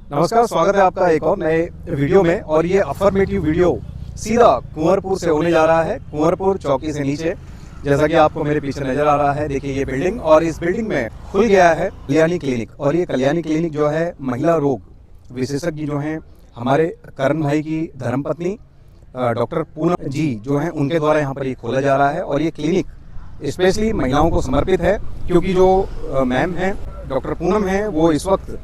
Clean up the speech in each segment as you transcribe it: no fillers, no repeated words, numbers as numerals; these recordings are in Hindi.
नमस्कार, स्वागत है आपका एक और नए वीडियो में। और ये अफर्मेटिव वीडियो सीधा कुंवरपुर से होने जा रहा है, कुंवरपुर चौकी से नीचे। जैसा कि आपको मेरे पीछे नजर आ रहा है, देखिए ये बिल्डिंग, और इस बिल्डिंग में खुल गया है कल्याणी क्लिनिक। और ये कल्याणी क्लिनिक जो है महिला रोग विशेषज्ञ जो हैं हमारे करण भाई की धर्मपत्नी डॉक्टर पूनम जी जो हैं उनके द्वारा यहाँ पर ये खोला जा रहा है। और ये क्लिनिक स्पेशली महिलाओं को समर्पित है, क्योंकि जो मैम हैं डॉक्टर पूनम हैं वो इस वक्त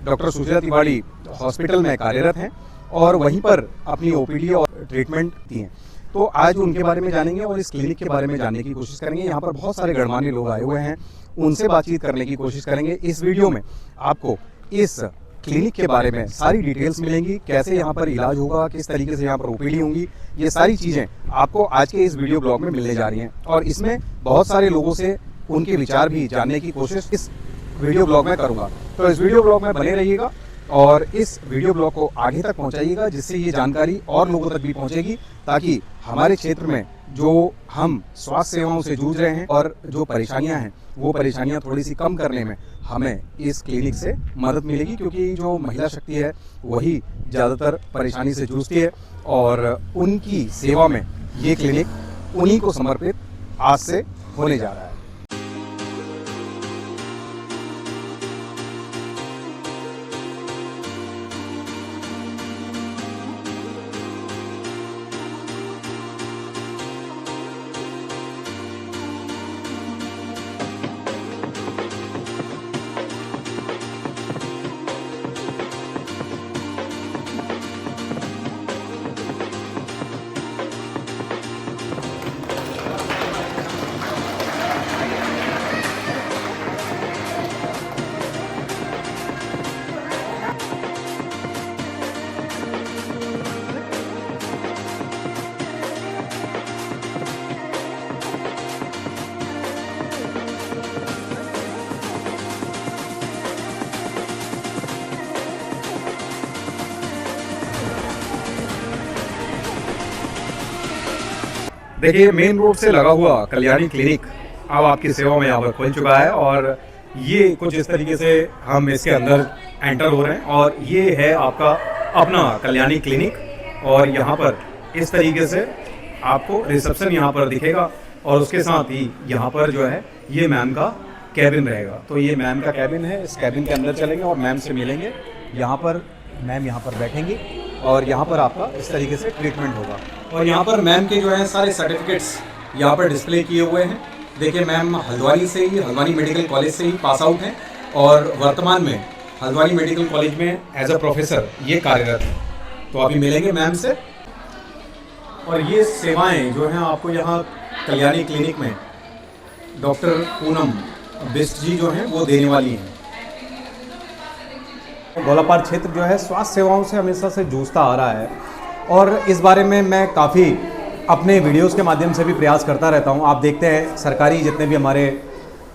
डॉक्टर सुशीला तिवारी हॉस्पिटल में कार्यरत हैं और वहीं पर अपनी ओपीडी और ट्रीटमेंट दी हैं। तो आज उनके बारे में जानेंगे और इस क्लिनिक के बारे में जानने की कोशिश करेंगे। यहाँ पर बहुत सारे गणमान्य लोग आए हुए हैं, उनसे बातचीत करने की कोशिश करेंगे। इस वीडियो में आपको इस क्लिनिक के बारे में सारी डिटेल्स मिलेंगी, कैसे यहाँ पर इलाज होगा, किस तरीके से यहाँ पर ओपीडी होंगी, ये सारी चीज़ें आपको आज के इस वीडियो ब्लॉग में मिलने जा रही हैं। और इसमें बहुत सारे लोगों से उनके विचार भी जानने की कोशिश इस वीडियो ब्लॉग में करूंगा। तो इस वीडियो ब्लॉग में बने रहिएगा और इस वीडियो ब्लॉग को आगे तक पहुंचाइएगा, जिससे ये जानकारी और लोगों तक भी पहुंचेगी, ताकि हमारे क्षेत्र में जो हम स्वास्थ्य सेवाओं से जूझ रहे हैं और जो परेशानियां हैं वो परेशानियां थोड़ी सी कम करने में हमें इस क्लिनिक से मदद मिलेगी। क्योंकि जो महिला शक्ति है वही ज़्यादातर परेशानी से जूझती है और उनकी सेवा में ये क्लिनिक उन्हीं को समर्पित आज से होने जा रहा है। देखिए, मेन रोड से लगा हुआ कल्याणी क्लिनिक अब आपकी सेवा में यहाँ पर खुल चुका है। और ये कुछ इस तरीके से हम इसके अंदर एंटर हो रहे हैं और ये है आपका अपना कल्याणी क्लिनिक। और यहाँ पर इस तरीके से आपको रिसेप्शन यहाँ पर दिखेगा और उसके साथ ही यहाँ पर जो है ये मैम का कैबिन रहेगा। तो ये मैम का कैबिन है, इस कैबिन के अंदर चलेंगे और मैम से मिलेंगे। यहाँ पर मैम यहाँ पर बैठेंगी और यहाँ पर आपका इस तरीके से ट्रीटमेंट होगा। और यहाँ पर मैम के जो है सारे सर्टिफिकेट्स यहाँ पर डिस्प्ले किए हुए हैं। देखिए, मैम हल्द्वानी मेडिकल कॉलेज से ही पास आउट हैं और वर्तमान में हल्द्वानी मेडिकल कॉलेज में एज अ प्रोफेसर ये कार्यरत है। तो अभी मिलेंगे मैम से। और ये सेवाएं जो हैं आपको यहाँ कल्याणी क्लिनिक में डॉक्टर पूनम बिष्ट जी जो हैं वो देने वाली हैं। गौलापार क्षेत्र जो है स्वास्थ्य सेवाओं से हमेशा से जूझता आ रहा है और इस बारे में मैं काफ़ी अपने वीडियोस के माध्यम से भी प्रयास करता रहता हूं। आप देखते हैं सरकारी जितने भी हमारे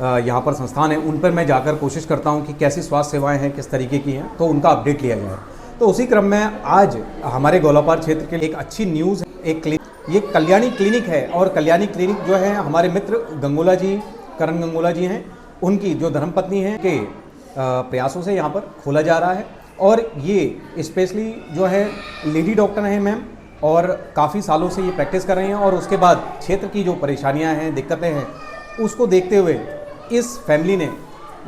यहाँ पर संस्थान हैं उन पर मैं जाकर कोशिश करता हूं कि कैसी स्वास्थ्य सेवाएं हैं, किस तरीके की हैं, तो उनका अपडेट लिया जाए। तो उसी क्रम में आज हमारे गौलापार क्षेत्र के लिए एक अच्छी न्यूज़ है। एक क्लिनिक, ये कल्याणी क्लिनिक है और कल्याणी क्लिनिक जो है हमारे मित्र गंगोला जी, करण गंगोला जी हैं, उनकी जो धर्मपत्नी हैं के प्रयासों से यहाँ पर खोला जा रहा है। और ये स्पेशली जो है लेडी डॉक्टर हैं मैम, और काफ़ी सालों से ये प्रैक्टिस कर रहे हैं। और उसके बाद क्षेत्र की जो परेशानियां हैं, दिक्कतें हैं, उसको देखते हुए इस फैमिली ने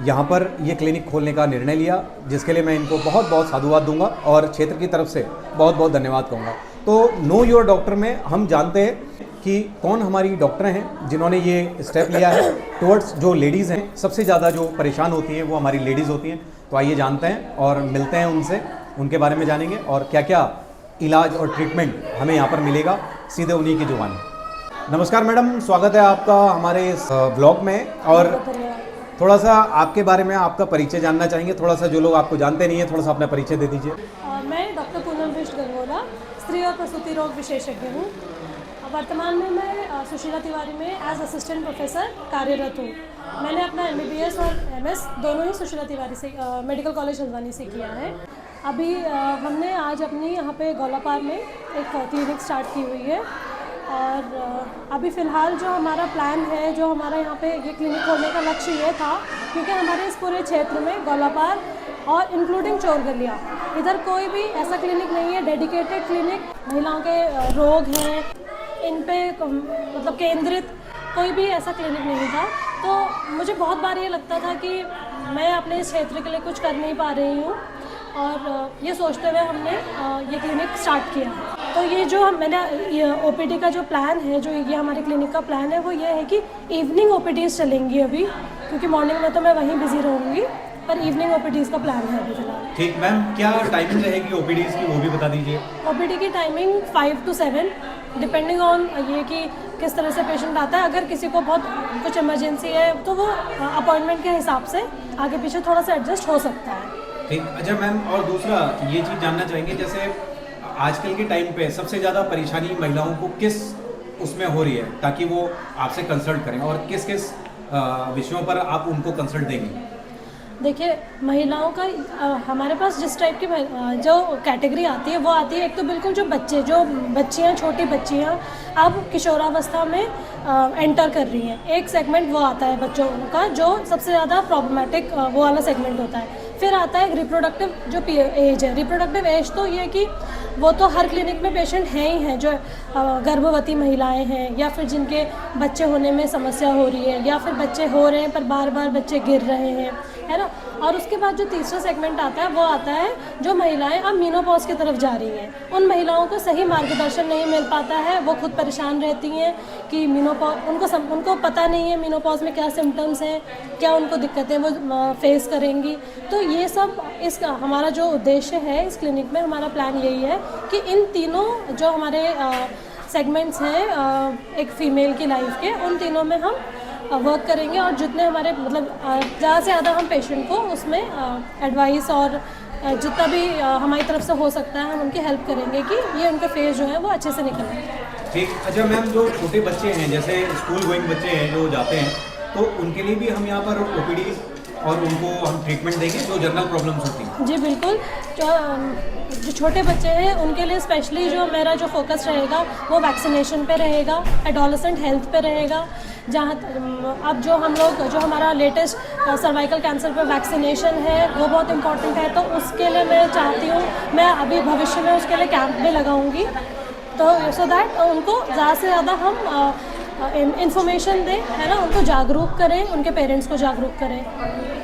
यहाँ पर ये क्लिनिक खोलने का निर्णय लिया, जिसके लिए मैं इनको बहुत बहुत साधुवाद दूंगा और क्षेत्र की तरफ से बहुत बहुत धन्यवाद कहूँगा। तो नो योर डॉक्टर में हम जानते हैं कि कौन हमारी डॉक्टर हैं जिन्होंने ये स्टेप लिया है टुवर्ड्स जो लेडीज़ हैं। सबसे ज़्यादा जो परेशान होती हैं वो हमारी लेडीज़ होती हैं। तो आइए जानते हैं और मिलते हैं उनसे, उनके बारे में जानेंगे और क्या क्या इलाज और ट्रीटमेंट हमें यहाँ पर मिलेगा सीधे उन्हीं की जुबान। नमस्कार मैडम, स्वागत है आपका हमारे इस ब्लॉग में। और थोड़ा सा आपके बारे में आपका परिचय जानना चाहेंगे, थोड़ा सा जो लोग आपको जानते नहीं है, थोड़ा सा अपना परिचय दे दीजिए। मैं डॉक्टर पूनम बिष्ट गंगोला, स्त्री और प्रसूति रोग विशेषज्ञ हूँ। वर्तमान में मैं सुशीला तिवारी में एज असिस्टेंट प्रोफेसर कार्यरत हूँ। मैंने अपना MBBS और MS दोनों ही सुशीला तिवारी से मेडिकल कॉलेज हल्द्वानी से किया है। अभी हमने आज अपनी यहाँ पे गौलापार में एक क्लिनिक स्टार्ट की हुई है और अभी फ़िलहाल जो हमारा प्लान है, जो हमारा यहाँ पे ये क्लिनिक खोलने का लक्ष्य ये था, क्योंकि हमारे इस पूरे क्षेत्र में गौलापार और इंक्लूडिंग चोरगलिया। इधर कोई भी ऐसा क्लिनिक नहीं है डेडिकेटेड क्लिनिक, महिलाओं के रोग हैं इन पे मतलब केंद्रित कोई भी ऐसा क्लिनिक नहीं था। तो मुझे बहुत बार ये लगता था कि मैं अपने इस क्षेत्र के लिए कुछ कर नहीं पा रही हूँ, और ये सोचते हुए हमने ये क्लिनिक स्टार्ट किया। तो ये जो मैंने ये ओपीडी का जो प्लान है, जो ये हमारे क्लिनिक का प्लान है, वो ये है कि इवनिंग ओपीडीज़ चलेंगी अभी, क्योंकि मॉर्निंग में तो मैं वहीं बिजी रहूँगी, पर इवनिंग ओपीडीज़ का प्लान है अभी फिलहाल। ठीक मैम, क्या टाइमिंग रहेगी ओपीडीज़ की, वो भी बता दीजिए। ओपीडी की टाइमिंग 5 to 7 डिपेंडिंग ऑन ये कि किस तरह से पेशेंट आता है। अगर किसी को बहुत कुछ इमरजेंसी है तो वो अपॉइंटमेंट के हिसाब से आगे पीछे थोड़ा सा एडजस्ट हो सकता है। ठीक। अच्छा मैम, और दूसरा ये चीज़ जानना चाहेंगे, जैसे आजकल के टाइम पे सबसे ज़्यादा परेशानी महिलाओं को किस उसमें हो रही है, ताकि वो आपसे कंसल्ट करें, और किस किस विषयों पर आप उनको कंसल्ट देंगे? देखिए, महिलाओं का हमारे पास जिस टाइप की जो कैटेगरी आती है वो आती है, एक तो बिल्कुल जो बच्चियाँ छोटी बच्चियाँ अब किशोरावस्था में एंटर कर रही हैं। एक सेगमेंट वो आता है बच्चों का जो सबसे ज़्यादा प्रॉब्लमेटिक वो वाला सेगमेंट होता है। फिर आता है रिप्रोडक्टिव जो एज है। रिप्रोडक्टिव एज तो ये कि वो तो हर क्लिनिक में पेशेंट हैं ही हैं, जो गर्भवती महिलाएं हैं, या फिर जिनके बच्चे होने में समस्या हो रही है, या फिर बच्चे हो रहे हैं पर बार बार बच्चे गिर रहे हैं, है ना। और उसके बाद जो तीसरा सेगमेंट आता है वो आता है जो महिलाएं अब मीनोपॉज की तरफ जा रही हैं। उन महिलाओं को सही मार्गदर्शन नहीं मिल पाता है, वो खुद परेशान रहती हैं कि मीनोपॉज उनको पता नहीं है मीनोपॉज में क्या सिम्टम्स हैं, क्या उनको दिक्कतें वो फेस करेंगी। तो ये सब हमारा जो उद्देश्य है इस क्लिनिक में, हमारा प्लान यही है कि इन तीनों जो हमारे सेगमेंट्स हैं एक फ़ीमेल की लाइफ के, उन तीनों में हम वर्क करेंगे, और जितने हमारे मतलब ज़्यादा से ज़्यादा हम पेशेंट को उसमें एडवाइस और जितना भी हमारी तरफ से हो सकता है हम उनकी हेल्प करेंगे कि ये उनका फेज़ जो है वो अच्छे से निकले। ठीक। अच्छा मैम, जो छोटे बच्चे हैं, जैसे स्कूल गोइंग बच्चे हैं जो जाते हैं, तो उनके लिए भी हम यहाँ पर ओपीडी और उनको हम ट्रीटमेंट देंगे जो जनरल प्रॉब्लम्स होती हैं? जी बिल्कुल। जो छोटे बच्चे हैं उनके लिए स्पेशली जो मेरा जो फोकस रहेगा वो वैक्सीनेशन पे रहेगा, एडोलेसेंट हेल्थ पे रहेगा। जहाँ अब जो हमारा लेटेस्ट सर्वाइकल कैंसर पर वैक्सीनेशन है वो बहुत इम्पॉर्टेंट है, तो उसके लिए मैं चाहती हूँ, मैं अभी भविष्य में उसके लिए कैंप भी लगाऊंगी, तो सो दैट उनको ज़्यादा से ज़्यादा हम इन्फॉर्मेशन दें, है ना, उनको जागरूक करें, उनके पेरेंट्स को जागरूक करें।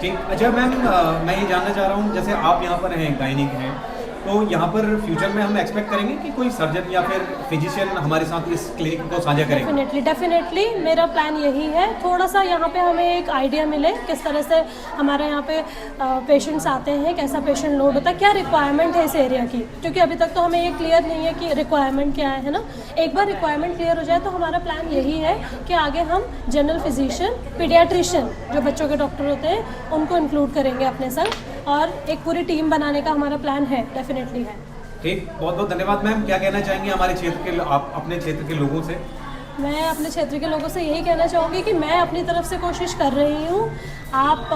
ठीक। अच्छा मैम, मैं ये जानना चाह रहा हूँ, जैसे आप यहाँ पर हैं, गायनिक हैं, तो यहाँ पर फ्यूचर में हम एक्सपेक्ट करेंगे कि कोई सर्जन या फिर फिजिशियन हमारे साथ इस क्लिनिक को साझा करेंगे? डेफिनेटली मेरा प्लान यही है। थोड़ा सा यहाँ पे हमें एक आइडिया मिले किस तरह से हमारे यहाँ पे पेशेंट्स आते हैं, कैसा पेशेंट लोड होता है, क्या रिक्वायरमेंट है इस एरिया की, क्योंकि अभी तक तो हमें ये क्लियर नहीं है कि रिक्वायरमेंट क्या है ना। एक बार रिक्वायरमेंट क्लियर हो जाए तो हमारा प्लान यही है कि आगे हम जनरल फिजिशियन, पीडियाट्रिशियन जो बच्चों के डॉक्टर होते हैं उनको इंक्लूड करेंगे अपने साथ, और एक पूरी टीम बनाने का हमारा प्लान है, डेफिनेटली है। ठीक। बहुत बहुत धन्यवाद मैम। क्या कहना चाहेंगे हमारे क्षेत्र के, आप अपने क्षेत्र के लोगों से? मैं अपने क्षेत्र के लोगों से यही कहना चाहूँगी कि मैं अपनी तरफ से कोशिश कर रही हूँ। आप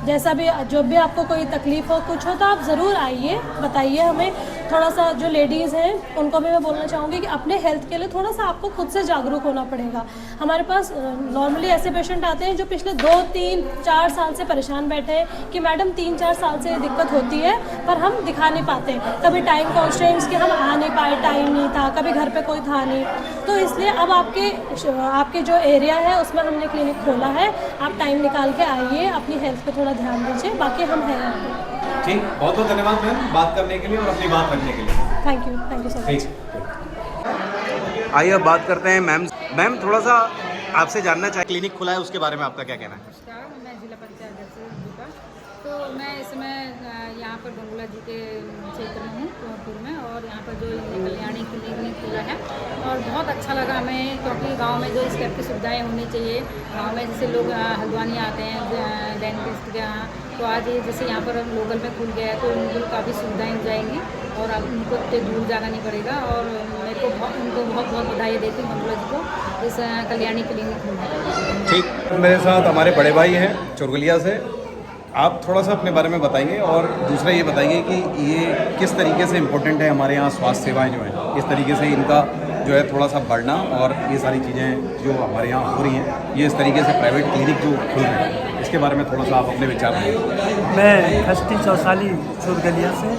जैसा भी, जो भी आपको कोई तकलीफ़ हो, कुछ हो, तो आप ज़रूर आइए, बताइए हमें। थोड़ा सा जो लेडीज़ हैं उनको भी मैं बोलना चाहूँगी कि अपने हेल्थ के लिए थोड़ा सा आपको खुद से जागरूक होना पड़ेगा। हमारे पास नॉर्मली ऐसे पेशेंट आते हैं जो पिछले 2, 3, 4 साल से परेशान बैठे हैं कि मैडम 3, 4 साल से दिक्कत होती है पर हम दिखा नहीं पाते, कभी टाइम कॉन्स्ट्रेंट्स के हम आ नहीं पाए, टाइम नहीं था, कभी घर पे कोई था नहीं। तो इसलिए अब आपके जो एरिया है उसमें हमने क्लिनिक खोला है, आप टाइम निकाल के आइए, अपनी हेल्थ पे थोड़ा ध्यान दीजिए, बाकी हम हैं यहाँ पे। ठीक। बहुत बहुत धन्यवाद मैम बात करने के लिए और अपनी बात रखने के लिए। Thank you so much. आइए अब बात करते हैं मैम। मैम, थोड़ा सा आपसे जानना चाहिए, क्लिनिक खुला है उसके बारे में आपका क्या कहना है? नमस्कार, मैं जिला पंचायत अध्यक्ष दीपा। तो मैं इसमें यहाँ पर गंगोला जी के क्षेत्र में हूँ, कुंवरपुर में, और यहाँ पर जो कल्याणी क्लिनिक खुला है और बहुत अच्छा लगा हमें, क्योंकि गांव में जो इस टाइप की सुविधाएं होनी चाहिए। गांव में जैसे लोग हल्द्वानी आते हैं डेंटिस्ट के यहाँ, तो आज ये जैसे यहाँ पर लोकल में खुल गया है तो उनको काफ़ी सुविधाएं हो जाएंगी और अब उनको इतने दूर जाना नहीं पड़ेगा। और मेरे को उनको बहुत बहुत बधाई देती हूँ गंगोला जी को इस कल्याणी क्लिनिक खुलने। ठीक। मेरे साथ हमारे बड़े भाई हैं चोरगलिया से, आप थोड़ा सा अपने बारे में बताएंगे और दूसरा ये बताइए कि ये किस तरीके से इम्पोर्टेंट है हमारे यहाँ स्वास्थ्य सेवाएं जो हैं, इस तरीके से इनका जो है थोड़ा सा बढ़ना और ये सारी चीज़ें जो हमारे यहाँ हो रही हैं, ये इस तरीके से प्राइवेट क्लिनिक जो खुल रहे हैं इसके बारे में थोड़ा सा आप अपने विचार दें। मैं खष्टी चौसाली चूरगलिया से,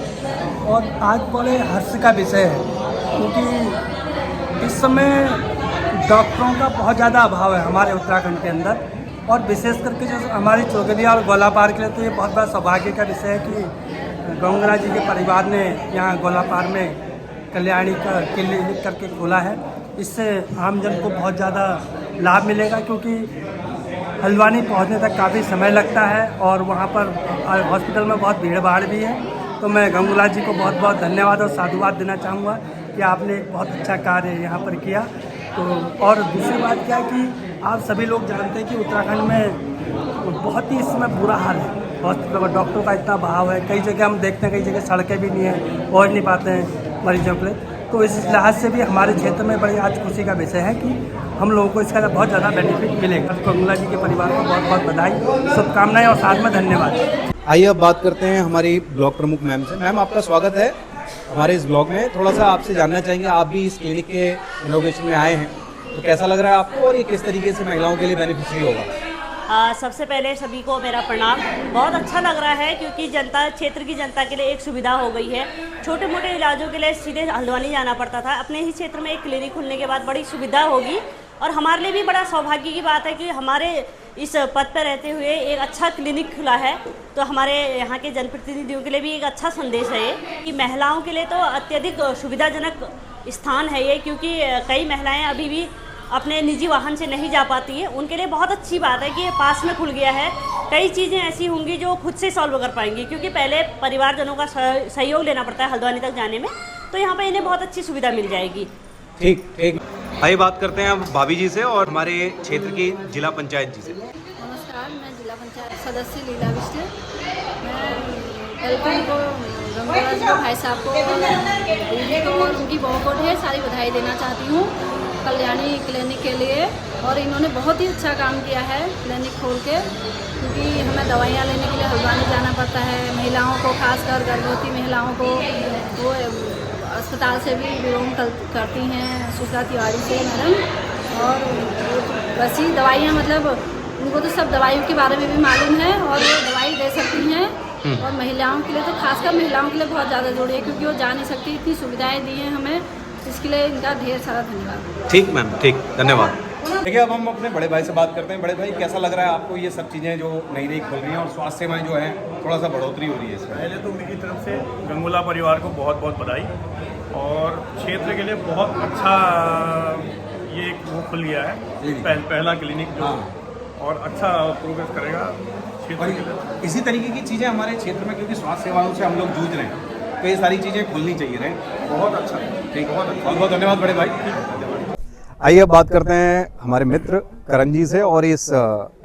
और आज बड़े हर्ष का विषय है क्योंकि इस समय डॉक्टरों का बहुत ज़्यादा अभाव है हमारे उत्तराखंड के अंदर, और विशेष करके जो हमारी चौगलिया और गोलापार के लिए तो ये बहुत बड़ा सौभाग्य का विषय है कि गंगरा जी के परिवार ने यहाँ गोलापार में कल्याणी का क्लिनिक करके खोला है। इससे आमजन को बहुत ज़्यादा लाभ मिलेगा क्योंकि हल्द्वानी पहुँचने तक काफ़ी समय लगता है और वहाँ पर हॉस्पिटल में बहुत भीड़ भाड़ भी है। तो मैं गंगूला जी को बहुत बहुत धन्यवाद और साधुवाद देना चाहूँगा कि आपने एक बहुत अच्छा कार्य यहाँ पर किया। तो और दूसरी बात क्या है कि आप सभी लोग जानते हैं कि उत्तराखंड में बहुत ही इस समय बुरा हाल है, हॉस्पिटल में डॉक्टरों का इतना अभाव है। कई जगह हम देखते हैं कई जगह सड़कें भी नहीं हैं, पहुँच नहीं पाते हैं मरीजों के लिए। तो इस लिहाज से भी हमारे क्षेत्र में बड़ी आज खुशी का विषय है कि हम लोगों को इसका बहुत ज़्यादा बेनिफिट मिलेगा। गंगूला जी के परिवार को बहुत बहुत बधाई, शुभकामनाएं और साथ में धन्यवाद। आइए अब बात करते हैं हमारी ब्लॉक प्रमुख मैम से। मैम, आपका स्वागत है हमारे इस ब्लॉग में। थोड़ा सा आपसे जानना चाहेंगे, आप भी इस क्लिनिक के इनोवेशन में आए हैं, तो कैसा लग रहा है आपको और ये किस तरीके से महिलाओं के लिए बेनिफिशियरी होगा? सबसे पहले सभी को मेरा प्रणाम। बहुत अच्छा लग रहा है क्योंकि जनता, क्षेत्र की जनता के लिए एक सुविधा हो गई है। छोटे मोटे इलाजों के लिए सीधे हल्द्वानी जाना पड़ता था, अपने ही क्षेत्र में एक क्लिनिक खुलने के बाद बड़ी सुविधा होगी। और हमारे लिए भी बड़ा सौभाग्य की बात है कि हमारे इस पद पर रहते हुए एक अच्छा क्लिनिक खुला है, तो हमारे यहाँ के जनप्रतिनिधियों के लिए भी एक अच्छा संदेश है ये कि महिलाओं के लिए तो अत्यधिक सुविधाजनक स्थान है ये, क्योंकि कई महिलाएं अभी भी अपने निजी वाहन से नहीं जा पाती हैं। उनके लिए बहुत अच्छी बात है कि ये पास में खुल गया है। कई चीज़ें ऐसी होंगी जो खुद से सॉल्व कर पाएंगी, क्योंकि पहले परिवारजनों का सहयोग लेना पड़ता है हल्द्वानी तक जाने में, तो यहाँ पर इन्हें बहुत अच्छी सुविधा मिल जाएगी। ठीक ठीक। आइए बात करते हैं अब भाभी जी से और हमारे क्षेत्र की जिला पंचायत जी से। नमस्कार, मैं जिला पंचायत सदस्य लीला विष्ट। मैं वेलकम को गंगूला जी को, भाई साहब को, दीदी को और उनकी बहू को ढेर सारी बधाई देना चाहती हूँ कल्याणी क्लिनिक के लिए। और इन्होंने बहुत ही अच्छा काम किया है क्लिनिक खोल के, क्योंकि हमें दवाइयाँ लेने के लिए हल्द्वानी जाना पड़ता है। महिलाओं को, खासकर गर्भवती महिलाओं को, वो अस्पताल से भी बिलोंग करती हैं, सुशीला तिवारी से मैडम। और वैसी दवाइयाँ, मतलब उनको तो सब दवाइयों के बारे में भी मालूम है और वो दवाई दे सकती हैं। और महिलाओं के लिए तो, खासकर महिलाओं के लिए बहुत ज़्यादा जरूरी है, क्योंकि वो जा नहीं सकती। इतनी सुविधाएं दी हैं हमें, इसके लिए इनका ढेर सारा धन्यवाद। ठीक मैम, ठीक, धन्यवाद। देखिए, अब हम अपने बड़े भाई से बात करते हैं। बड़े भाई, कैसा लग रहा है आपको ये सब चीज़ें जो नई नई खुल रही हैं और स्वास्थ्य सेवाएं जो हैं थोड़ा सा बढ़ोतरी हो रही है इसमें? पहले तो मेरी तरफ से गंगूला परिवार को बहुत बहुत बधाई, और क्षेत्र के लिए बहुत अच्छा ये वो खुल गया है पहला क्लिनिक जो, और अच्छा प्रोग्रेस करेगा क्षेत्र के लिए। इसी तरीके की चीज़ें हमारे क्षेत्र में, क्योंकि स्वास्थ्य सेवाओं से हम लोग जूझ रहे हैं, तो ये सारी चीज़ें खुलनी चाहिए रहे। बहुत अच्छा, ठीक, बहुत अच्छा, बहुत बहुत धन्यवाद बड़े भाई। आइए अब बात करते हैं हमारे मित्र करण जी से और इस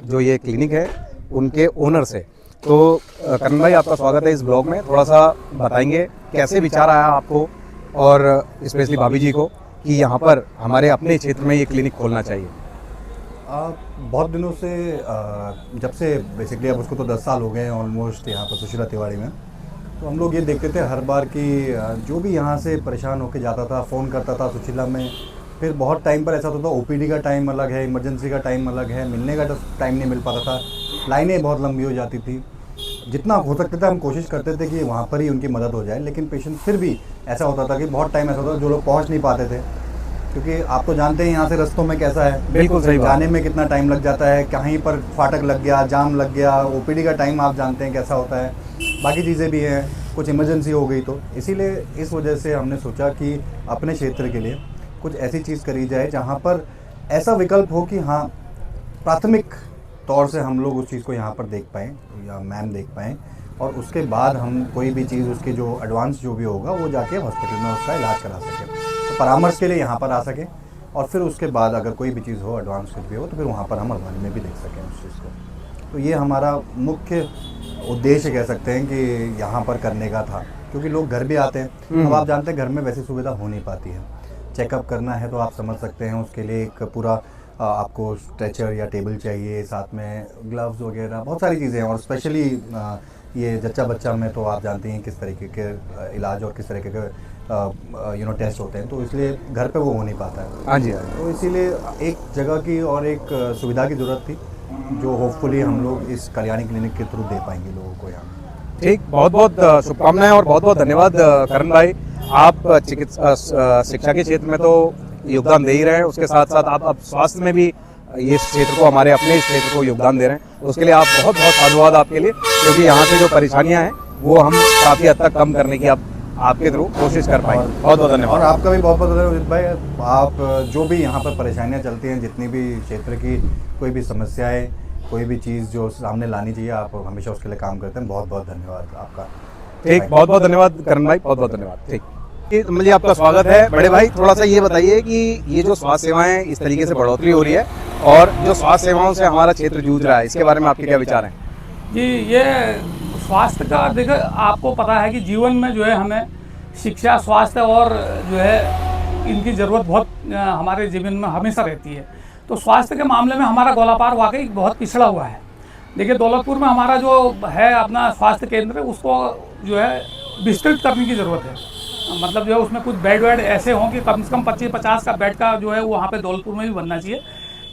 जो ये क्लिनिक है उनके ओनर से। तो करण भाई, आपका स्वागत है इस ब्लॉग में। थोड़ा सा बताएंगे कैसे विचार आया आपको और स्पेशली भाभी जी को कि यहाँ पर हमारे अपने क्षेत्र में ये क्लिनिक खोलना चाहिए? बहुत दिनों से, जब से बेसिकली अब उसको तो 10 साल हो गए हैं ऑलमोस्ट यहाँ पर सुशीला तिवारी में, तो हम लोग ये देखते थे हर बार कि जो भी यहाँ से परेशान होकर जाता था, फ़ोन करता था सुशीला में। फिर बहुत टाइम पर ऐसा होता था, ओपीडी का टाइम अलग है, इमरजेंसी का टाइम अलग है, मिलने का टाइम नहीं मिल पाता था, लाइनें बहुत लंबी हो जाती थी। जितना हो सकता था हम कोशिश करते थे कि वहाँ पर ही उनकी मदद हो जाए, लेकिन पेशेंट फिर भी ऐसा होता था कि बहुत टाइम ऐसा होता था जो लोग पहुँच नहीं पाते थे, क्योंकि आप तो जानते हैं यहाँ से रस्तों में कैसा है। बिल्कुल सही बात। जाने में कितना टाइम लग जाता है, कहीं पर फाटक लग गया, जाम लग गया, ओपीडी का टाइम आप जानते हैं कैसा होता है, बाकी चीज़ें भी हैं, कुछ इमरजेंसी हो गई। तो इसीलिए इस वजह से हमने सोचा कि अपने क्षेत्र के लिए कुछ ऐसी चीज़ करी जाए जहाँ पर ऐसा विकल्प हो कि हाँ, प्राथमिक तौर से हम लोग उस चीज़ को यहाँ पर देख पाएँ या मैम देख पाएँ, और उसके बाद हम कोई भी चीज़ उसके जो एडवांस जो भी होगा वो जाके हॉस्पिटल में उसका इलाज करा सकें, तो परामर्श के लिए यहाँ पर आ सकें, और फिर उसके बाद अगर कोई भी चीज़ हो, एडवांस कुछ भी हो, तो फिर वहाँ पर हम हल्द्वानी में भी देख सकें उस चीज़ को। तो ये हमारा मुख्य उद्देश्य कह सकते हैं कि यहाँ पर करने का था, क्योंकि लोग घर भी आते हैं। अब आप जानते हैं घर में वैसी सुविधा हो नहीं पाती है। चेकअप करना है तो आप समझ सकते हैं, उसके लिए एक पूरा आपको स्ट्रेचर या टेबल चाहिए, साथ में ग्लव्स वगैरह, बहुत सारी चीज़ें हैं। और स्पेशली ये जच्चा बच्चा में तो आप जानते हैं किस तरीके के इलाज और किस तरीके के टेस्ट होते हैं, तो इसलिए घर पे वो हो नहीं पाता है। हाँ जी। तो इसीलिए एक जगह की और एक सुविधा की ज़रूरत थी, जो होपफुली हम लोग इस कल्याणी क्लिनिक के थ्रू दे पाएंगे लोगों को यहाँ। ठीक, बहुत बहुत शुभकामनाएं और बहुत बहुत धन्यवाद करण भाई। आप चिकित्सा शिक्षा के क्षेत्र में तो योगदान दे ही रहे हैं, उसके साथ साथ आप अब स्वास्थ्य में भी ये क्षेत्र को, हमारे अपने इस क्षेत्र को योगदान दे रहे हैं। उसके लिए आप बहुत बहुत साधुवाद आपके लिए, क्योंकि यहाँ से जो परेशानियाँ हैं वो हम काफ़ी हद तक कम करने की आपके थ्रू कोशिश कर पाएंगे। बहुत बहुत धन्यवाद। और आपका भी बहुत बहुत धन्यवाद उदित भाई। आप जो भी यहाँ पर परेशानियाँ चलती हैं, जितनी भी क्षेत्र की कोई भी समस्याएं, कोई भी चीज़ जो सामने लानी चाहिए, आप हमेशा उसके लिए काम करते हैं। बहुत बहुत धन्यवाद आपका। ठीक, बहुत बहुत धन्यवाद करण भाई, बहुत बहुत धन्यवाद। ठीक, मुझे आपका स्वागत है। बड़े भाई, थोड़ा सा ये बताइए कि ये जो स्वास्थ्य सेवाएं इस तरीके से बढ़ोतरी हो रही है और जो स्वास्थ्य सेवाओं से हमारा क्षेत्र जूझ रहा है, इसके बारे में आपके क्या विचार हैं? जी, ये स्वास्थ्य का देखो, आपको पता है कि जीवन में जो है हमें शिक्षा, स्वास्थ्य और जो है इनकी ज़रूरत बहुत हमारे जीवन में हमेशा रहती है। तो स्वास्थ्य के मामले में हमारा गोलापार वाकई बहुत पिछड़ा हुआ है। देखिए, दौलतपुर में हमारा जो है अपना स्वास्थ्य केंद्र, उसको जो है विस्तृत करने की ज़रूरत है। मतलब जो है उसमें कुछ बेड वेड ऐसे हों कि कम से कम 25-50 का बेड का जो है वहाँ पे दौलतपुर में भी बनना चाहिए।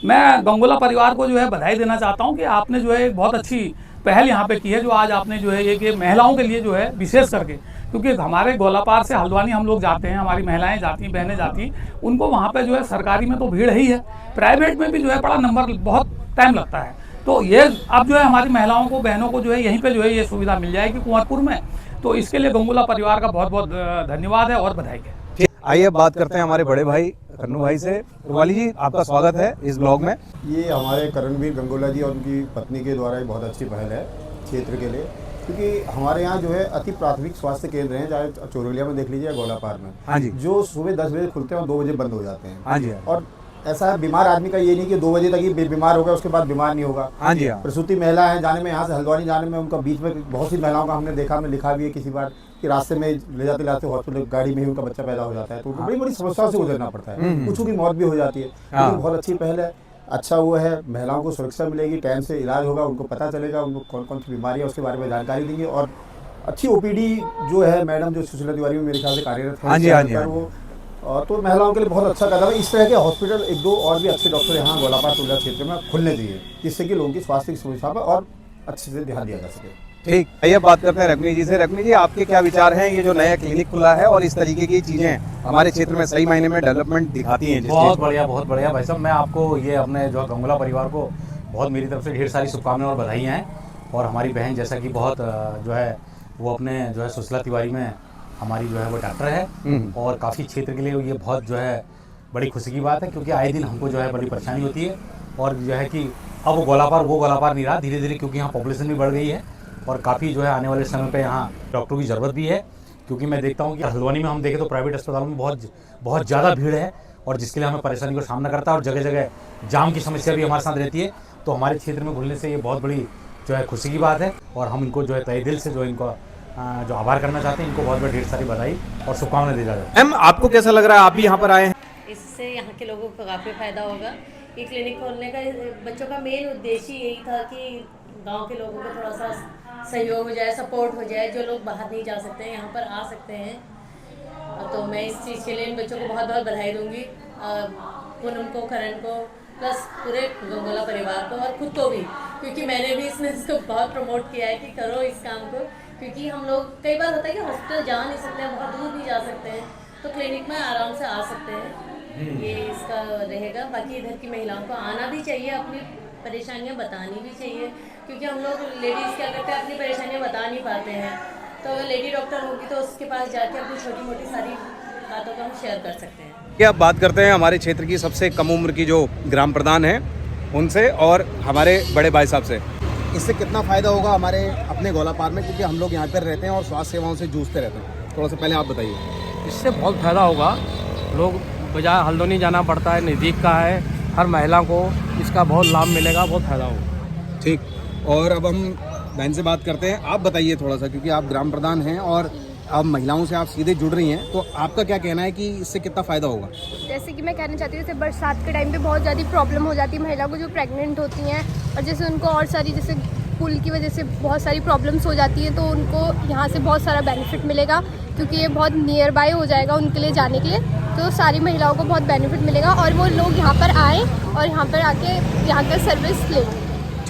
मैं गंगोला परिवार को जो है बधाई देना चाहता हूँ कि आपने जो है एक बहुत अच्छी पहल यहाँ पे की है, जो आज आपने जो है ये महिलाओं के लिए जो है विशेष करके, क्योंकि हमारे गोलापार से हल्द्वानी हम लोग जाते हैं, हमारी महिलाएं जाती हैं, बहनें जाती हैं, उनको वहाँ पे जो है सरकारी में तो भीड़ ही है, प्राइवेट में भी जो है बड़ा नंबर, बहुत टाइम लगता है। तो ये अब जो है हमारी महिलाओं को, बहनों को जो है यहीं पे जो है ये सुविधा मिल जाएगी कुंवरपुर में। तो इसके लिए गंगोला परिवार का बहुत बहुत धन्यवाद है और बधाई है। आइए अब बात करते हैं हमारे बड़े भाई कन्नू भाई से। रुपाली जी, आपका स्वागत है इस ब्लॉग में। ये हमारे करणवीर गंगोला जी और उनकी पत्नी के द्वारा एक बहुत अच्छी पहल है क्षेत्र के लिए, क्योंकि हमारे यहाँ जो है अति प्राथमिक स्वास्थ्य केंद्र हैं, चाहे चोरलिया में देख लीजिए, गोलापार में। हाँ जी। जो सुबह 10 बजे खुलते हैं और 2 बजे बंद हो जाते हैं। हाँ जी। और ऐसा है, बीमार आदमी का ये नहीं कि 2 बजे तक ही बीमार होगा उसके बाद बीमार नहीं होगा। हाँ जी। प्रसूति महिला है, जाने में यहाँ से हल्द्वानी जाने में उनका बीच में बहुत सी महिलाओं का हमने देखा, हमने लिखा भी है किसी बार कि रास्ते में ले जाते हॉस्पिटल गाड़ी में ही उनका बच्चा पैदा हो जाता है, तो बड़ी बड़ी समस्याओं से गुजरना पड़ता है, कुछ की मौत भी हो जाती है। तो बहुत अच्छी पहल है, अच्छा वो है, महिलाओं को सुरक्षा मिलेगी, टाइम से इलाज होगा, उनको पता चलेगा उनको कौन कौन सी बीमारी है उसके बारे में जानकारी देंगे। और अच्छी ओपीडी जो है मैडम जो सुशीला तिवारी में मेरे ख्याल से कार्यरत है, वो तो महिलाओं के लिए बहुत अच्छा कदम है। इस तरह के हॉस्पिटल 1-2 और भी अच्छे डॉक्टर यहाँ गोलापार तुलजा क्षेत्र में खुलने चाहिए, जिससे कि लोगों की स्वास्थ्य की सुविधा पर और अच्छे से ध्यान दिया जा सके। ठीक, आइए बात करते हैं रग्नी जी से। रग्नी जी, आपके क्या विचार हैं, ये जो नया क्लिनिक खुला है और इस तरीके की चीजें हमारे क्षेत्र में सही मायने में डेवलपमेंट दिखाती हैं? बहुत बढ़िया भाई साहब। मैं आपको ये अपने जो गंगोला परिवार को बहुत मेरी तरफ से ढेर सारी शुभकामनाएं और बधाइयाँ हैं। और हमारी बहन जैसा कि बहुत जो है वो अपने जो है सुशीला तिवारी में हमारी जो है वो डॉक्टर है, और काफ़ी क्षेत्र के लिए ये बहुत जो है बड़ी खुशी की बात है, क्योंकि आए दिन हमको जो है बड़ी परेशानी होती है। और जो है कि अब वो गोलापार नहीं रहा, धीरे धीरे, क्योंकि यहाँ पॉपुलेशन भी बढ़ गई है और काफ़ी जो है आने वाले समय पे यहाँ डॉक्टरों की ज़रूरत भी है। क्योंकि मैं देखता हूँ कि हल्द्वानी में हम देखें तो प्राइवेट अस्पतालों में बहुत ज़्यादा भीड़ है, और जिसके लिए हमें परेशानी का सामना करता है, और जगह जगह जाम की समस्या भी हमारे साथ रहती है। तो हमारे क्षेत्र में खुलने से ये बहुत बड़ी जो है खुशी की बात है, और हम इनको जो है तहे दिल से जो इनको जो आभार करना चाहते हैं, इनको बहुत बहुत ढेर सारी बधाई और शुभकामनाएं दी जाती है। मैम, आपको कैसा लग रहा है, आप भी यहाँ पर आए हैं? इससे यहाँ के लोगों को काफ़ी फ़ायदा होगा। ये क्लिनिक खोलने का बच्चों का मेन उद्देश्य यही था कि गांव के लोगों को थोड़ा सा सहयोग हो जाए, सपोर्ट हो जाए, जो लोग बाहर नहीं जा सकते हैं यहाँ पर आ सकते हैं। तो मैं इस चीज़ के लिए इन बच्चों को बहुत बहुत बधाई दूँगी, पूनम को, करण को, प्लस पूरे गंगोला परिवार को और खुद को भी, क्योंकि मैंने भी इसमें इसको बहुत प्रमोट किया है कि करो इस काम को। क्योंकि हम लोग कई बार होता है कि हॉस्पिटल जा नहीं सकते हैं, बहुत दूर नहीं जा सकते हैं, तो क्लिनिक में आराम से आ सकते हैं। ये इसका रहेगा। बाकी इधर की महिलाओं को आना भी चाहिए, अपनी परेशानियां बतानी भी चाहिए, क्योंकि हम लोग लेडीज़ क्या करते हैं, अपनी परेशानियां बता नहीं पाते हैं। तो अगर लेडी डॉक्टर होगी तो उसके पास जाके अपनी छोटी मोटी सारी बातों को हम शेयर कर सकते हैं। क्या बात करते हैं हमारे क्षेत्र की सबसे कम उम्र की जो ग्राम प्रधान हैं उनसे और हमारे बड़े भाई साहब से। इससे कितना फ़ायदा होगा हमारे अपने गोलापार में, क्योंकि हम लोग यहाँ पर रहते हैं और स्वास्थ्य सेवाओं से जूझते रहते हैं। थोड़ा सा पहले आप बताइए। इससे बहुत फ़ायदा होगा, लोग बजाय हल्द्वानी जाना पड़ता है, नज़दीक का है, हर महिला को इसका बहुत लाभ मिलेगा, बहुत फ़ायदा होगा। ठीक, और अब हम बहन से बात करते हैं। आप बताइए थोड़ा सा, क्योंकि आप ग्राम प्रधान हैं और अब महिलाओं से आप सीधे जुड़ रही हैं, तो आपका क्या कहना है कि इससे कितना फ़ायदा होगा? जैसे कि मैं कहना चाहती हूँ, जैसे बरसात के टाइम पे बहुत ज़्यादा प्रॉब्लम हो जाती है महिला को जो प्रेग्नेंट होती हैं, और जैसे उनको और सारी जैसे पुल की वजह से बहुत सारी प्रॉब्लम्स हो जाती हैं, तो उनको यहाँ से बहुत सारा बेनिफिट मिलेगा, क्योंकि ये बहुत नियर बाय हो जाएगा उनके लिए जाने के लिए। तो सारी महिलाओं को बहुत बेनिफिट मिलेगा और वो लोग यहाँ पर आएँ और यहाँ पर आके यहाँ का सर्विस लें।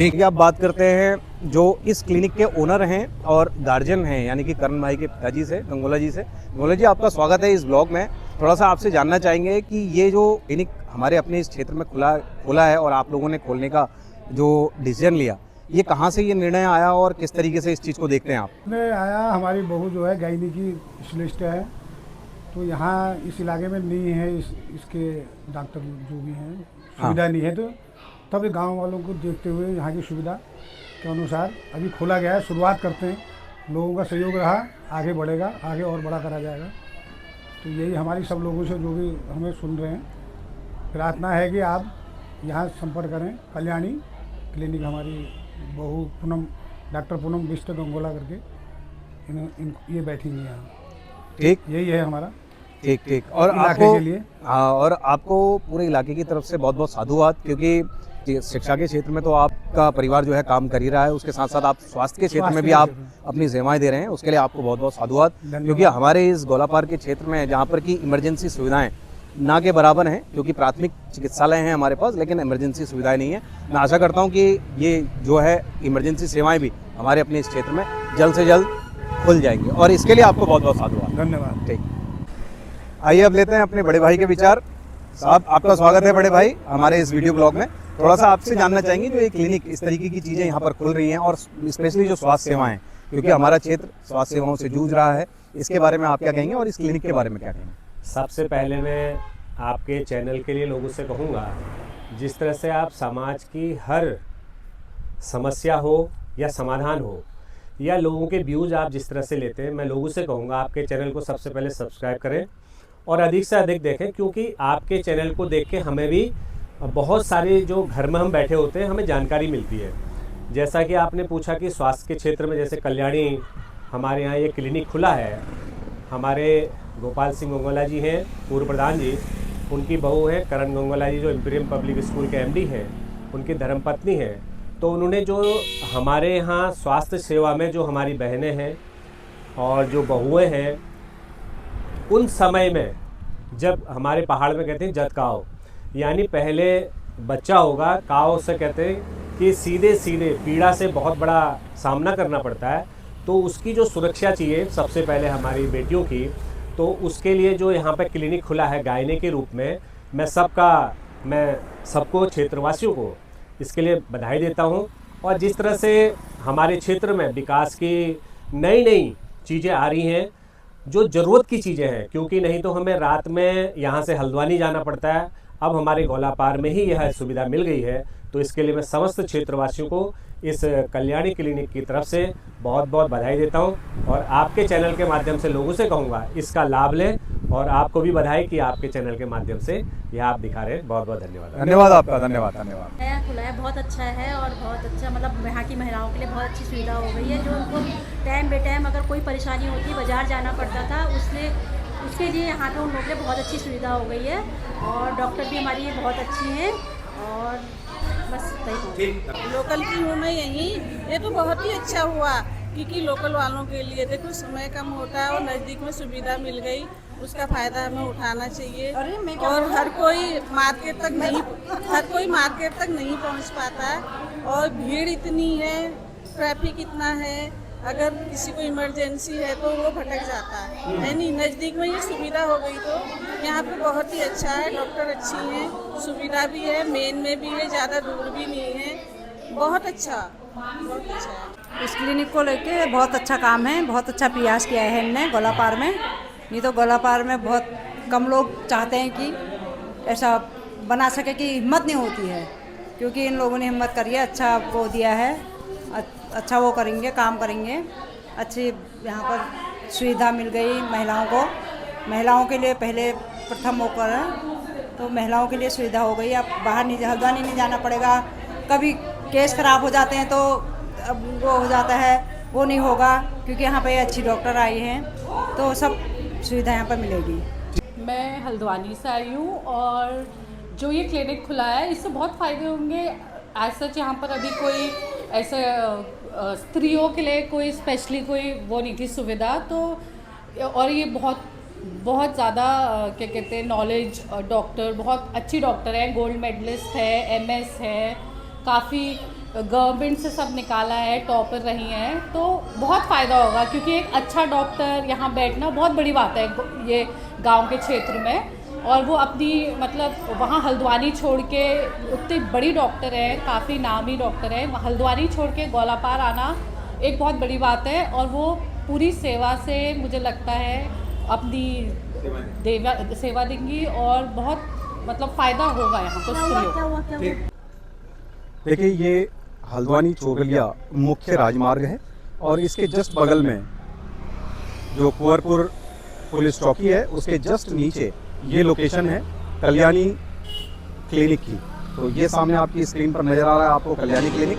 ठीक है, अब बात करते हैं जो इस क्लिनिक के ओनर हैं और गार्जियन हैं, यानी कि करण भाई के पिताजी से, गंगोला जी से। गंगोला जी, आपका स्वागत है इस ब्लॉग में। थोड़ा सा आपसे जानना चाहेंगे कि ये जो क्लिनिक हमारे अपने इस क्षेत्र में खोला है और आप लोगों ने खोलने का जो डिसीजन लिया, ये कहाँ से ये निर्णय आया और किस तरीके से इस चीज़ को देखते हैं आप? में आया, हमारी बहू जो है गायनी की स्पेशलिस्ट है, तो यहाँ इस इलाके में नहीं है इसके डॉक्टर जो भी हैं, सुविधा नहीं है, तो तब गांव वालों को देखते हुए यहाँ की सुविधा के अनुसार अभी खोला गया है। शुरुआत करते हैं, लोगों का सहयोग रहा, आगे बढ़ेगा, आगे और बड़ा करा जाएगा। तो यही हमारी सब लोगों से जो भी हमें सुन रहे हैं, प्रार्थना है कि आप यहाँ संपर्क करें। कल्याणी क्लिनिक हमारी बहू पूनम, डॉक्टर पूनम बिष्ट गंगोला करके ये बैठेंगे यहाँ। ठीक, यही है हमारा। ठीक। और आपको के लिए, हाँ, और आपको पूरे इलाके की तरफ से बहुत बहुत साधुवाद, क्योंकि शिक्षा के क्षेत्र में तो आपका परिवार जो है काम कर ही रहा है, उसके साथ साथ आप स्वास्थ्य के क्षेत्र में भी आप अपनी सेवाएं दे रहे हैं, उसके लिए आपको बहुत बहुत साधुवाद। क्योंकि हमारे इस गोलापार के क्षेत्र में जहाँ पर की इमरजेंसी सुविधाएं ना के बराबर हैं, क्योंकि प्राथमिक चिकित्सालय हैं हमारे पास, लेकिन इमरजेंसी सुविधाएं नहीं है। मैं आशा करता हूँ कि ये जो है इमरजेंसी सेवाएं भी हमारे अपने इस क्षेत्र में जल्द से जल्द खुल जाएंगी, और इसके लिए आपको बहुत बहुत साधुवाद। धन्यवाद। ठीक, आइए अब लेते हैं अपने बड़े भाई के विचार। साहब, आपका स्वागत है बड़े भाई हमारे इस वीडियो ब्लॉग में। थोड़ा सा आपसे जानना चाहेंगे, जो ये क्लिनिक इस तरीके की चीज़ें यहाँ पर खुल रही हैं, और स्पेशली जो स्वास्थ्य सेवाएं, क्योंकि हमारा क्षेत्र स्वास्थ्य सेवाओं से जूझ रहा है, इसके बारे में आप क्या कहेंगे और इस क्लिनिक के बारे में क्या कहेंगे? सबसे पहले मैं आपके चैनल के लिए लोगों से कहूँगा, जिस तरह से आप समाज की हर समस्या हो या समाधान हो या लोगों के व्यूज़ आप जिस तरह से लेते हैं, मैं लोगों से कहूँगा आपके चैनल को सबसे पहले सब्सक्राइब करें और अधिक से अधिक देखें, क्योंकि आपके चैनल को देख के हमें भी बहुत सारे जो घर में हम बैठे होते हैं हमें जानकारी मिलती है। जैसा कि आपने पूछा कि स्वास्थ्य के क्षेत्र में जैसे कल्याणी हमारे यहाँ ये क्लिनिक खुला है, हमारे गोपाल सिंह गंगोला जी हैं पूर्व प्रधान जी, उनकी बहू है करण गंगोला जी जो इम्पीरियम पब्लिक स्कूल के एमडी हैं, उनकी धर्मपत्नी है। तो उन्होंने जो हमारे यहाँ स्वास्थ्य सेवा में जो हमारी बहनें हैं और जो बहुएँ हैं, उन समय में जब हमारे पहाड़ में कहते हैं जत काओ, यानी पहले बच्चा होगा, काओ से कहते हैं कि सीधे सीधे पीड़ा से बहुत बड़ा सामना करना पड़ता है, तो उसकी जो सुरक्षा चाहिए सबसे पहले हमारी बेटियों की, तो उसके लिए जो यहाँ पे क्लिनिक खुला है गायने के रूप में, मैं सबको क्षेत्रवासियों को इसके लिए बधाई देता हूँ। और जिस तरह से हमारे क्षेत्र में विकास की नई नई चीज़ें आ रही हैं, जो ज़रूरत की चीज़ें हैं, क्योंकि नहीं तो हमें रात में यहाँ से हल्द्वानी जाना पड़ता है, अब हमारे गोलापार में ही यह सुविधा मिल गई है। तो इसके लिए मैं समस्त क्षेत्रवासियों को इस कल्याणी क्लिनिक की तरफ से बहुत बहुत बधाई देता हूं, और आपके चैनल के माध्यम से लोगों से कहूँगा इसका लाभ लें, और आपको भी बधाई कि आपके चैनल के माध्यम से यह आप दिखा रहे हैं। बहुत बहुत धन्यवाद। धन्यवाद आपका, धन्यवाद। नया खुला है, बहुत अच्छा है, और बहुत अच्छा, मतलब यहाँ की महिलाओं के लिए बहुत अच्छी सुविधा हो गई है। जो उनको टाइम बे टाइम अगर कोई परेशानी होती, बाजार जाना पड़ता था, उसके लिए यहाँ पे उन लोगों के लिए बहुत अच्छी सुविधा हो गई है, और डॉक्टर भी हमारी बहुत अच्छी हैं, और बस लोकल की हूँ मैं यहीं। ये तो बहुत ही अच्छा हुआ, क्योंकि लोकल वालों के लिए देखो समय कम होता है और नज़दीक में सुविधा मिल गई, उसका फ़ायदा हमें उठाना चाहिए। और हर कोई मार्केट तक नहीं पहुँच पाता है, और भीड़ इतनी है, ट्रैफिक इतना है, अगर किसी को इमरजेंसी है तो वो भटक जाता है नहीं, नज़दीक में ये सुविधा हो गई तो यहाँ पे बहुत ही अच्छा है। डॉक्टर अच्छी हैं, सुविधा भी है, मेन में भी है, ज़्यादा दूर भी नहीं है, बहुत अच्छा है। इस क्लिनिक को लेके बहुत अच्छा काम है, बहुत अच्छा प्रयास किया है इनने गोलापार में। नहीं तो गोलापार में बहुत कम लोग चाहते हैं कि ऐसा बना सके, कि हिम्मत नहीं होती है, क्योंकि इन लोगों ने हिम्मत करी है, अच्छा वो दिया है, अच्छा वो करेंगे, काम करेंगे। अच्छी यहाँ पर सुविधा मिल गई महिलाओं को, महिलाओं के लिए पहले प्रथम होकर है, तो महिलाओं के लिए सुविधा हो गई। अब बाहर नहीं, हल्द्वानी नहीं जाना पड़ेगा, कभी केस खराब हो जाते हैं तो अब वो हो जाता है, वो नहीं होगा, क्योंकि यहाँ पे अच्छी डॉक्टर आई हैं, तो सब सुविधा यहाँ पर मिलेगी। मैं हल्द्वानी से आई हूँ, और जो ये क्लिनिक खुला है इससे बहुत फ़ायदे होंगे। एज सच यहाँ पर अभी कोई ऐसे स्त्रियों के लिए कोई स्पेशली कोई वो नहीं थी सुविधा, तो और ये बहुत ज़्यादा क्या कहते हैं नॉलेज डॉक्टर, बहुत अच्छी डॉक्टर है, गोल्ड मेडलिस्ट है, MS है, काफ़ी गवर्नमेंट से सब निकाला है, टॉपर रही हैं, तो बहुत फ़ायदा होगा क्योंकि एक अच्छा डॉक्टर यहाँ बैठना बहुत बड़ी बात है ये गांव के क्षेत्र में। और वो अपनी मतलब वहाँ हल्द्वानी छोड़ के, उतनी बड़ी डॉक्टर है, काफ़ी नामी डॉक्टर है, हल्द्वानी छोड़ के गौलापार आना एक बहुत बड़ी बात है। और वो पूरी सेवा से मुझे लगता है अपनी सेवा देंगी और बहुत मतलब फ़ायदा होगा यहाँ पर स्त्रियों। देखिए ये हल्द्वानी चोगलिया मुख्य राजमार्ग है और इसके जस्ट बगल में जो कुंवरपुर पुलिस चौकी है उसके जस्ट नीचे ये लोकेशन है कल्याणी क्लिनिक की। तो ये सामने आपकी स्क्रीन पर नज़र आ रहा है आपको कल्याणी क्लिनिक।